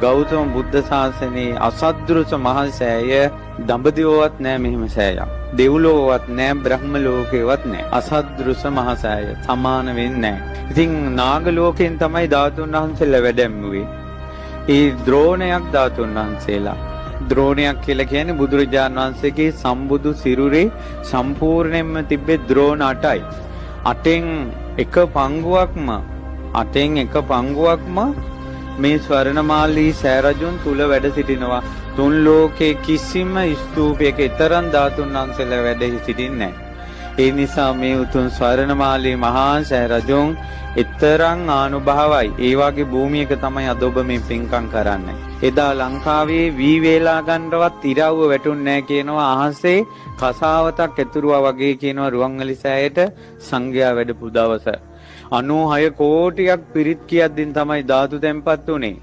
ගෞතම බුද්ධ ශාසනයේ අසද්දෘස මහා සෑය දඹදිවවත් නෑ මෙහෙම සෑයක්. දෙව්ලොවවත් නෑ බ්‍රහ්ම ලෝකේවත් නෑ. අසද්දෘස මහා සෑය සමාන වෙන්නේ නෑ. ඉතින් නාග ලෝකෙන් තමයි ධාතුන් වහන්සේලා වැඩැම්මුවේ. ඒ ද්‍රෝණයක් ධාතුන් වහන්සේලා. ද්‍රෝණයක් කියලා කියන්නේ බුදුරජාණන් වහන්සේගේ සම්බුදු සිරුරේ සම්පූර්ණයෙන්ම තිබ්බේ ද්‍රෝණ 8යි. 8න් එක පංගුවක්ම මේ ස්වර්ණමාලී සෑරජුන් තුල වැඩ සිටිනවා. තුන් ලෝකේ කිසිම ස්තූපයක තරම් ධාතුන් වහන්සේලා වැඩ සිටින්නේ නැහැ. ඒ නිසා මේ උතුම් ස්වර්ණමාලී මහා සෑරජුන් තරම් ආනුභාවයි. ඒ වගේ භූමියක තමයි අද ඔබ මේ පින්කම් කරන්නේ. එදා ලංකාවේ වී වේලා ගන්නවත් ඉරව්ව වැටුන්නේ නැහැ කියනවා. අහසේ කසාවතක් ඇතුරුවා වගේ කියනවා රුවන්වැලි සෑයට සංඝයා වැඩපු දවස. 96 කෝටියක් පිරිත් කියද්දින් තමයි ධාතු තැන්පත් උනේ.